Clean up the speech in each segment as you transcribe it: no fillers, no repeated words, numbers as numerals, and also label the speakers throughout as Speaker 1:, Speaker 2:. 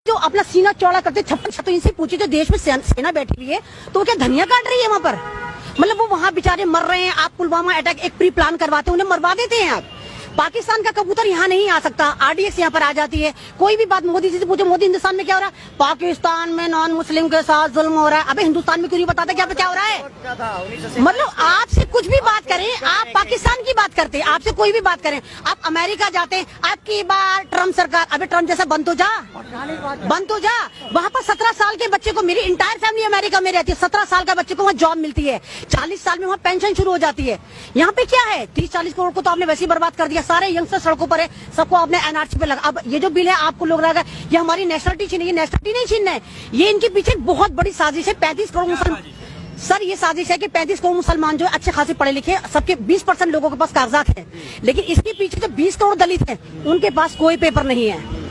Speaker 1: जो अपना सीना चौड़ा करते 56 इंच से पूछे जो देश में सेना बैठी हुई है तो क्या धनिया काट रही है वहाँ पर? मतलब वो वहाँ बेचारे मर रहे हैं, आप पुलवामा अटैक एक प्री प्लान करवाते हैं, उन्हें मरवा देते हैं आप। पाकिस्तान का कबूतर यहाँ नहीं आ सकता, आरडीएक्स यहाँ पर आ जाती है। कोई भी बात मोदी जी से पूछो, मोदी हिंदुस्तान में क्या हो रहा है? पाकिस्तान में नॉन मुस्लिम के साथ जुल्म हो रहा है। अबे हिंदुस्तान में क्यों नहीं बताते क्या हो रहा है? मतलब आपसे कुछ भी बात करें, आप पाकिस्तान की बात करते हैं, आपसे कोई भी बात करें, आप अमेरिका जाते हैं, आपकी बार ट्रम्प सरकार, अबे ट्रम्प जैसा बंद तो जा। वहाँ पर 17 साल के बच्चे को, मेरी इंटायर फैमिली अमेरिका में रहती है, 17 साल का बच्चे को वहाँ जॉब मिलती है, 40 साल में वहाँ पेंशन शुरू हो जाती है। यहाँ पे क्या है? 30-40 करोड़ को तो आपने वैसे ही बर्बाद कर दिया। सारे यंगस्टर सड़कों पर है, सबको आपने एनआरसी पे लगा। अब ये जो बिल है आपको लोग लगा ये हमारी नेशनलिटी छीन है, ये नेशनलिटी नहीं छीनना है, ये इनके पीछे बहुत बड़ी साजिश है। 35 करोड़ मुसलमान, सर ये साजिश है कि 35 करोड़ मुसलमान जो अच्छे खासे पढ़े लिखे, सबके 20% लोगों के पास कागजात है, लेकिन इसके पीछे जो 20 करोड़ दलित है उनके पास कोई पेपर नहीं है।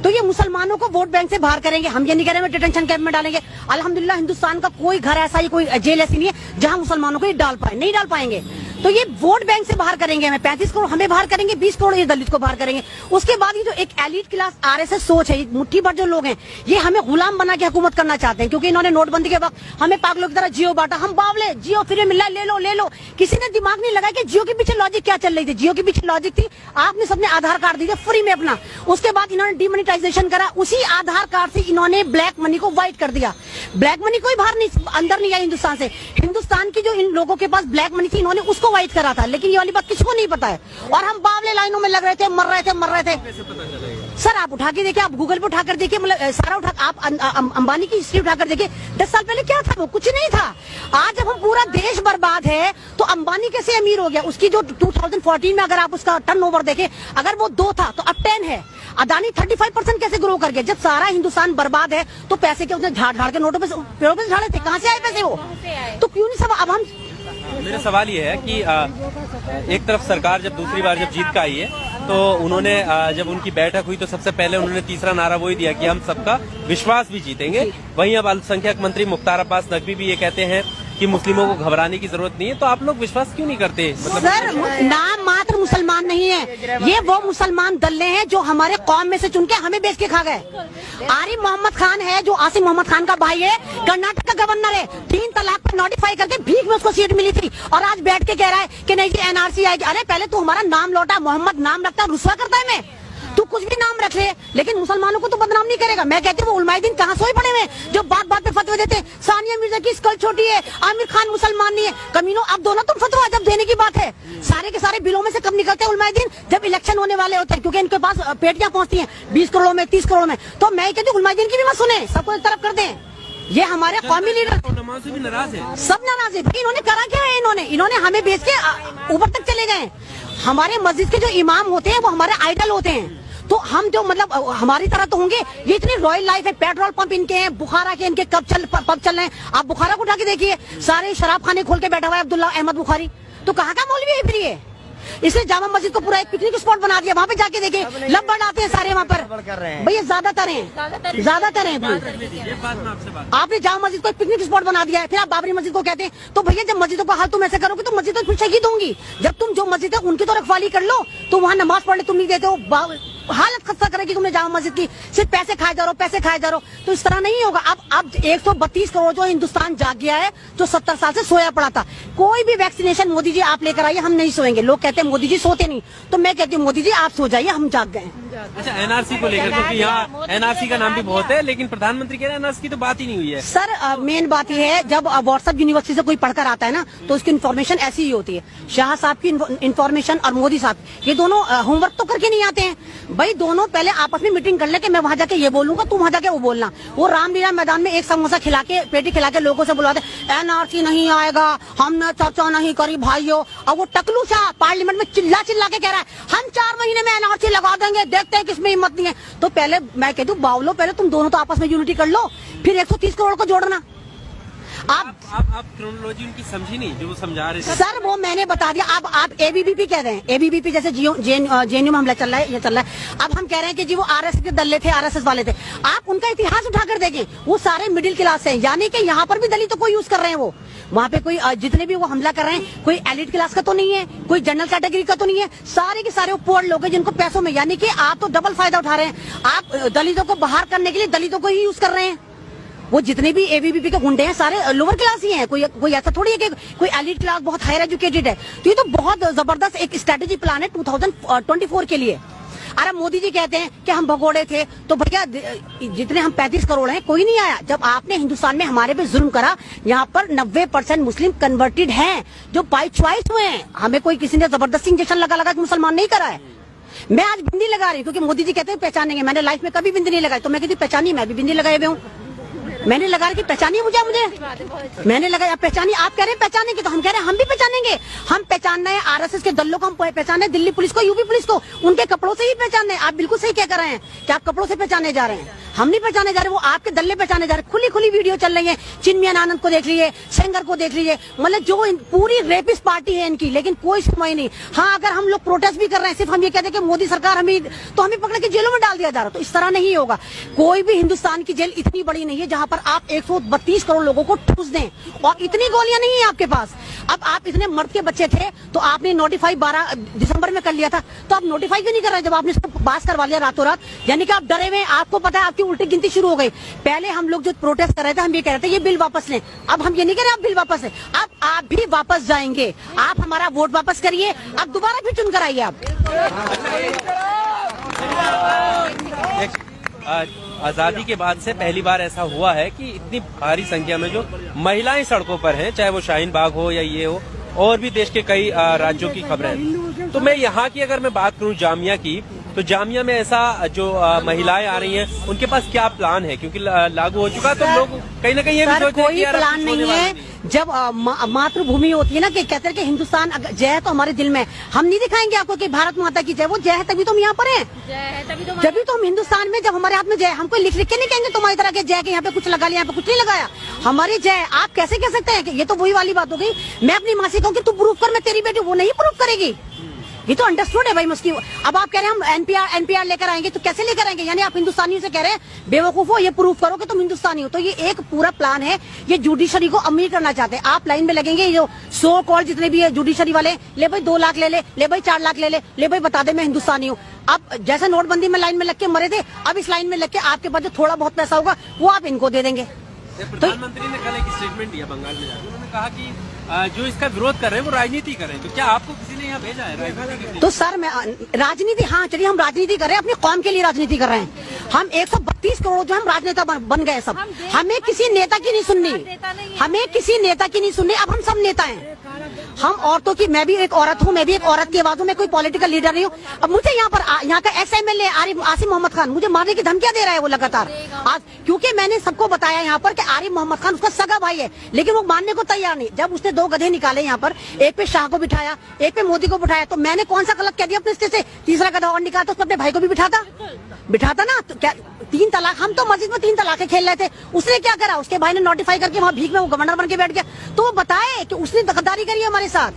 Speaker 1: तो ये मुसलमानों को वोट बैंक से बाहर करेंगे। हम ये नहीं कह रहे डिटेंशन कैंप में डालेंगे। अल्हम्दुलिल्लाह हिंदुस्तान का कोई घर ऐसा ही, कोई जेल ऐसी नहीं है जहां मुसलमानों को ये नहीं डाल पाएंगे। तो ये वोट बैंक से बाहर करेंगे, हमें 35 करोड़ हमें बाहर करेंगे, 20 करोड़ ये दलित को बाहर करेंगे। उसके बाद ये जो एक एलिट क्लास आरएसएस सोच है, मुट्ठी भर जो लोग हैं, ये हमें गुलाम बना के हुकूमत करना चाहते हैं, क्योंकि इन्होंने नोटबंदी के वक्त हमें पागलों की तरह जियो बांटा। हम बावले, जियो फ्री मिल रहा है, ले लो। किसी ने दिमाग नहीं लगाया कि जियो के पीछे लॉजिक क्या चल रही थी। जियो के पीछे लॉजिक थी, आपने सबने आधार कार्ड दिए फ्री में अपना, उसके बाद इन्होंने डीमोनेटाइजेशन करा, उसी आधार कार्ड से इन्होंने ब्लैक मनी को व्हाइट कर दिया। ब्लैक मनी कोई बाहर नहीं, अंदर नहीं आई हिंदुस्तान से। हिंदुस्तान की जो इन लोगों के पास ब्लैक मनी थी, इन्होंने उसको व्हाइट करा था, लेकिन ये वाली बात किसी को नहीं पता है। और हम बावले लाइनों में लग रहे थे, मर रहे थे। सर आप उठा के देखिए, आप गूगल पे उठाकर देखिए, मतलब सारा उठा, आप अंबानी की हिस्ट्री उठाकर देखिए, 10 साल पहले क्या था? वो कुछ नहीं था। आज जब हम पूरा देश बर्बाद है तो अंबानी कैसे अमीर हो गया? उसकी जो 2014 में अगर आप उसका टर्नओवर देखें, अगर वो 2 था तो अब 10 है। अदानी 35% कैसे ग्रो कर गया? जब सारा हिंदुस्तान बर्बाद है तो पैसे के उसने झाड़ के नोटों पे, पेड़ों पे झाड़े थे, कहाँ से आए पैसे वो? तो क्यों नहीं सब? अब हम,
Speaker 2: मेरा सवाल ये है कि एक तरफ सरकार जब दूसरी बार जब जीत का आई है तो उन्होंने जब उनकी बैठक हुई तो सबसे पहले उन्होंने तीसरा नारा वही दिया कि हम सबका विश्वास भी जीतेंगे। वहीं अब अल्पसंख्यक मंत्री मुख्तार अब्बास नकवी भी ये कहते हैं कि मुस्लिमों को घबराने की जरूरत नहीं है। तो आप लोग विश्वास क्यों नहीं करते? मतलब
Speaker 1: सर नाम मात्र मुसलमान नहीं है, ये वो मुसलमान दल्ले हैं जो हमारे कौम में से चुन के हमें बेच के खा गए। आरिफ मोहम्मद खान है जो आसिफ मोहम्मद खान का भाई है, कर्नाटक का गवर्नर है, 3 तलाक पर नोटिफाई करके भीख में उसको सीट मिली थी, और आज बैठ के कह रहा है कि नहीं जी एनआरसी आएगी। अरे पहले तू हमारा नाम लौटा, मोहम्मद नाम रखता, रुस्वा करता है मैं, तू कुछ भी नाम रख ले, लेकिन मुसलमानों को तो बदनाम नहीं करेगा। मैं कहती हूँ वो उलमाए दिन कहाँ सोए पड़े हुए जो बात बात पे फतवे देते। सानिया मिर्जा की स्कल छोटी है, आमिर खान मुसलमान नहीं है। कमीनों अब दोनों तुम फतवा जब देने की बात है, सारे के सारे बिलों में से कब निकलते हैं उलमाए दिन? जब इलेक्शन होने वाले होते हैं, क्योंकि इनके पास पेटियां पहुंचती हैं 20 करोड़ में, 30 करोड़ में। तो मैं कहती हूँ उलमाए दिन की भी मत सुने, सबको एक तरफ कर दें। ये हमारे कौमी लीडर
Speaker 2: से भी नाराज है, सब
Speaker 1: नाराज है। भाई इन्होंने करा क्या है? इन्होंने हमें बेच के ऊपर तक चले गए। हमारे मस्जिद के जो इमाम होते हैं वो हमारे आइडल होते हैं, तो हम जो मतलब हमारी तरह तो होंगे। ये इतनी रॉयल लाइफ है, पेट्रोल पंप इनके हैं, बुखारा के इनके पब चल रहे हैं। आप बुखारा को उठा के देखिए, सारे शराब खाने खोल के बैठा हुआ है अब्दुल्ला अहमद बुखारी। तो कहाँ का मौलवी है फिर ये? इसलिए जामा मस्जिद को पूरा एक पिकनिक स्पॉट बना दिया, वहाँ पे जाके देखिए लब्बड़ आते हैं सारे वहाँ पर। भैया ज्यादातर हैं। आपने जामा मस्जिद को एक पिकनिक स्पॉट बना दिया है, फिर आप बाबरी मस्जिद को कहते हैं। तो भैया जब मस्जिदों का हाल तुम ऐसे करोगे तो मस्जिद तो फिर शहीद होंगी। जब तुम जो मस्जिद है उनकी तो रखवाली कर लो, तो वहाँ नमाज पढ़ने तुम नहीं देते हो। हालत खस्ता करेगी तुमने जामा मस्जिद की, सिर्फ पैसे खाए जा रहे हो। तो इस तरह नहीं होगा। अब 132 करोड़ जो हिंदुस्तान जाग गया है, जो 70 साल से सोया पड़ा था। कोई भी वैक्सीनेशन मोदी जी आप लेकर आइए, हम नहीं सोएंगे। लोग कहते हैं मोदी जी सोते नहीं, तो मैं कहती हूँ मोदी जी आप सो जाइए, हम जाग गए।
Speaker 2: अच्छा एनआरसी को लेकर, क्योंकि यहाँ एनआरसी का नाम भी बहुत है, लेकिन प्रधानमंत्री कह रहे हैं एनआरसी की तो बात ही नहीं हुई है।
Speaker 1: सर मेन बात यह है, जब व्हाट्सएप यूनिवर्सिटी से कोई पढ़कर आता है ना, तो उसकी इन्फॉर्मेशन ऐसी ही होती है। शाह साहब की इन्फॉर्मेशन और मोदी साहब, ये दोनों होमवर्क तो करके नहीं आते हैं। भाई दोनों पहले आपस में मीटिंग कर ले कि मैं वहाँ जाके ये बोलूंगा, तुम वहाँ जाके वो बोलना। वो रामलीला मैदान में एक समोसा खिला के, पेटी खिला के लोगों से बुलाते एनआरसी नहीं आएगा, हमने चर्चा नहीं करी भाइयों। और वो टकलू शाह पार्लियामेंट में चिल्ला के कह रहा है हम 4 महीने में एनआरसी लगा देंगे, देखते हैं किसमें हिम्मत नहीं है। तो पहले मैं कहती हूँ बावलो, पहले तुम दोनों तो आपस में यूनिटी कर लो, फिर 130 करोड़ को जोड़ना।
Speaker 2: आप क्रोनोलॉजी उनकी समझी नहीं जो वो समझा रहे थे।
Speaker 1: सर वो मैंने बता दिया। अब आप एबीवीपी कह रहे हैं, एबीवीपी जैसे जेएनयू में हमला चल रहा है, ये चल रहा है। अब हम कह रहे हैं कि जी वो आरएसएस के दल्ले थे, आरएसएस वाले थे। आप उनका इतिहास उठाकर देखें, वो सारे मिडिल क्लास से हैं, यानी कि यहाँ पर भी दलितों को यूज कर रहे हैं। वो वहाँ पे कोई जितने भी वो हमला कर रहे हैं, कोई एलिट क्लास का तो नहीं है, कोई जनरल कैटेगरी का तो नहीं है, सारे के सारे वो पुअर लोग हैं जिनको पैसों में, यानी कि आप तो डबल फायदा उठा रहे हैं। आप दलितों को बाहर करने के लिए दलितों को ही यूज कर रहे हैं। वो जितने भी एबीवीपी के गुंडे हैं सारे लोअर क्लास ही हैं, कोई ऐसा थोड़ी है कि कोई एलिट क्लास बहुत हायर एजुकेटेड है। तो ये तो बहुत जबरदस्त एक स्ट्रेटेजी प्लान है 2024 के लिए। अरे मोदी जी कहते हैं कि हम भगोड़े थे, तो भैया जितने हम 35 करोड़ हैं कोई नहीं आया। जब आपने हिंदुस्तान में हमारे पे जुल्म करा, यहाँ पर 90% मुस्लिम कन्वर्टेड हैं जो बाई चॉइस हुए हैं। हमें कोई किसी ने जबरदस्ती इंजेक्शन लगा के मुसलमान नहीं करा है। मैं आज बिंदी लगा रही हूँ क्योंकि मोदी जी कहते हैं पहचानेंगे। मैंने लाइफ में कभी बिंदी नहीं लगाई, तो मैं कहती पहचानी, मैं भी बिंदी लगाए हुए हूँ। मैंने लगा रही पहचानिए मुझे मैंने लगाया पहचानिए। आप कह रहे हैं पहचानेंगे, तो हम कह रहे हैं हम भी पहचानेंगे। हम पहचानना है आरएसएस के दलों को, हम पहचाने दिल्ली पुलिस को, यूपी पुलिस को, उनके कपड़ों से ही पहचानना है। आप बिल्कुल सही कह रहे हैं कि आप कपड़ों से पहचाने जा रहे हैं, हम नहीं पहचाने जा रहे, वो आपके दल्ले पहचाने जा रहे। खुली खुली वीडियो चल रही है, चिन्मयान आनंद को देख लीजिए, सेंगर को देख लीजिए, मतलब जो पूरी रेपिस्ट पार्टी है इनकी, लेकिन कोई सुनवाई नहीं। हाँ, अगर हम लोग प्रोटेस्ट भी कर रहे हैं, सिर्फ हम ये कहते हैं कि मोदी सरकार हमें, तो हमें पकड़ के जेलों में डाल दिया जा रहा। तो इस तरह नहीं होगा। कोई भी हिंदुस्तान की जेल इतनी बड़ी नहीं है जहां पर आप 132 करोड़ लोगों को ठूस दें, और इतनी गोलियां नहीं है आपके पास। अब आप इतने मर्द के बच्चे थे तो आपने नोटिफाई 12 दिसंबर में कर लिया था, तो आप नोटिफाई क्यों नहीं कर रहे जब आपने इसको पास करवा लिया रातों रात? यानी कि आप डरे हुए, आपको पता है आपकी उल्टी गिनती शुरू हो गई। पहले हम लोग जो प्रोटेस्ट कर रहे थे, हम ये कह रहे थे ये बिल वापस लें। अब हम ये नहीं कह रहे आप बिल वापस लें, अब आप भी वापस जाएंगे। आप हमारा वोट वापस करिए, अब दोबारा फिर चुन कर आइए आप।
Speaker 2: आजादी के बाद से पहली बार ऐसा हुआ है कि इतनी भारी संख्या में जो महिलाएं सड़कों पर हैं, चाहे वो शाहीन बाग हो या ये हो, और भी देश के कई राज्यों की खबरें हैं। तो मैं यहाँ की अगर मैं बात करूँ जामिया की, तो जामिया में ऐसा जो महिलाएं आ रही हैं उनके पास क्या प्लान है? क्योंकि लागू हो चुका, तो लोग कहीं ना कहीं ये भी सोचते हैं कि यार
Speaker 1: प्लान नहीं है। जब मातृभूमि होती है ना, कि कहते हैं कि हिंदुस्तान जय है तो हमारे दिल में, हम नहीं दिखाएंगे आपको कि भारत माता की जय, वो जय है तभी तो हम यहाँ पर हैं, तभी तो हम हिंदुस्तान में, जब हमारे हाथ में जय, हमको लिख लिख के नहीं कहेंगे तुम्हारी तरह के जय के यहाँ पे कुछ लगा लिया, यहाँ पे कुछ नहीं लगाया। हमारी जय आप कैसे कह सकते हैं? कि ये तो वही वाली बात हो गई, मैं अपनी माँ से कहूँ कि तू प्रूफ कर, मैं तेरी बेटी, वो नहीं प्रूफ करेगी। ये तो अंडरस्टूड है भाई मुश्किल। अब आप कह रहे हैं हम एनपीआर लेकर आएंगे, तो कैसे लेकर आएंगे? यानी आप हिंदुस्तानियों से कह रहे हैं बेवकूफो, ये प्रूफ करो कि तुम हिंदुस्तानी हो। तो ये एक पूरा प्लान है, ये जुडिशरी को अमीर करना चाहते हैं। आप लाइन में लगेंगे, जो सो कॉल जितने भी है जुडिशरी वाले, ले भाई 2 लाख ले ले भाई 4 लाख ले भाई बता दे मैं हिंदुस्तानी हूँ। अब जैसे नोटबंदी में लाइन में लग के मरे थे, अब इस लाइन में लग के आपके पास जो थोड़ा बहुत पैसा होगा वो आप इनको दे देंगे।
Speaker 2: प्रधानमंत्री ने कल एक स्टेटमेंट दिया बंगाल में जाकर, उन्होंने कहा कि जो इसका विरोध कर रहे हैं वो राजनीति कर रहे हैं। तो क्या आपको किसी ने यहाँ भेजा है राजनीति?
Speaker 1: तो सर मैं राजनीति, हाँ चलिए हम राजनीति कर रहे हैं, अपनी कौम के लिए राजनीति कर रहे हैं। हम 132 करोड़ जो हम राजनेता बन गए सब, हमें किसी नेता की नहीं सुननी, हमें किसी नेता की नहीं सुननी। अब हम सब नेता हैं, हम औरतों की, मैं भी एक औरत हूँ, मैं भी एक औरत की आवाज हूँ, मैं कोई पॉलिटिकल लीडर नहीं हूँ। अब मुझे यहाँ पर यहाँ का XMLA आसिफ मोहम्मद खान मुझे मारने की धमकियां दे रहा है वो लगातार आज, क्योंकि मैंने सबको बताया यहाँ पर कि आरिफ मोहम्मद खान उसका सगा भाई है, लेकिन वो मानने को तैयार नहीं। जब उसने 2 गधे निकाले यहाँ पर, एक पे शाह को बिठाया, एक पे मोदी को बिठाया, तो मैंने कौन सा गलत कह दिया अपने से? तीसरा गधा और निकाला तो उसको अपने भाई को भी बिठाता ना। तो क्या 3 तलाक, हम तो मस्जिद में 3 तलाकें खेल रहे थे, उसने क्या करा? उसके भाई ने नोटिफाई करके वहाँ भीख में वो गवर्नर बन के बैठ गया। तो वो बताए कि उसने गद्दारी करी है हमारे साथ,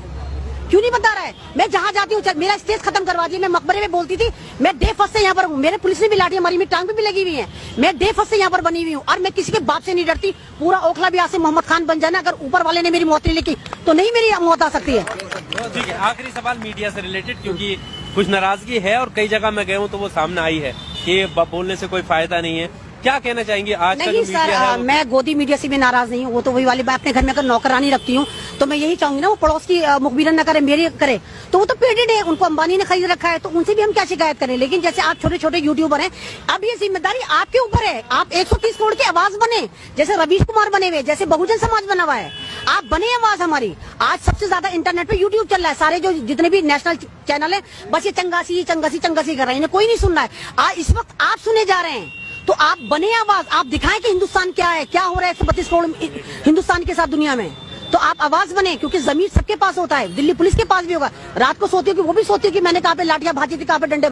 Speaker 1: क्यों नहीं बता रहा है? मैं जहाँ जाती हूँ, मेरा स्टेज खत्म करवा दी, मैं मकबरे में बोलती थी, मैं डे फर्स्ट से यहाँ पर हूँ, मेरे पुलिस ने भी लाठी हमारी में टांग भी लगी हुई है, मैं डे फर्स्ट से यहाँ पर बनी हुई हूँ, और मैं किसी के बाप से नहीं डरती। पूरा ओखला भी आसिफ मोहम्मद खान बन जाना, अगर ऊपर वाले ने मेरी मौत नहीं लिखी तो नहीं मेरी मौत आ सकती है।
Speaker 2: ठीक है, आखिरी सवाल मीडिया से रिलेटेड, क्योंकि कुछ नाराजगी है और कई जगह मैं गया हूँ तो वो सामने आई है कि बोलने से कोई फायदा नहीं है। क्या कहना चाहेंगे आज का जो मीडिया है?
Speaker 1: मैं गोदी मीडिया से भी नाराज नहीं हूँ, वो तो वही वाली बात, अपने घर में अगर नौकरानी रखती हूँ तो मैं यही चाहूंगी ना, वो पड़ोस की मुखबिरन न करे, मेरी करे, तो वो तो पेटेड है, उनको अंबानी ने खरीद रखा है, तो उनसे भी हम क्या शिकायत करें? लेकिन जैसे आप छोटे छोटे यूट्यूबर हैं, अब ये जिम्मेदारी आपके ऊपर है, आप 130 करोड़ की आवाज बने, जैसे रवीश कुमार बने हुए, जैसे बहुजन समाज बना हुआ है, आप बने आवाज हमारी। आज सबसे ज्यादा इंटरनेट पे यूट्यूब चल रहा है, सारे जो जितने भी नेशनल चैनल है, बस ये चंगासी चंगासी चंगासी कर रहे हैं, इन्हें कोई नहीं सुन रहा है। आज इस वक्त आप सुने जा रहे हैं, तो आप बने आवाज, आप दिखाएं कि हिंदुस्तान क्या है, क्या हो रहा है 132 करोड़ हिंदुस्तान के साथ दुनिया में। तो आप आवाज बने, क्योंकि जमीर सबके पास होता है, दिल्ली पुलिस के पास भी होगा। रात को सोती होगी, वो भी सोती होगी मैंने कहाँ पे लाठियां भाजी थी, कहाँ पे डंडे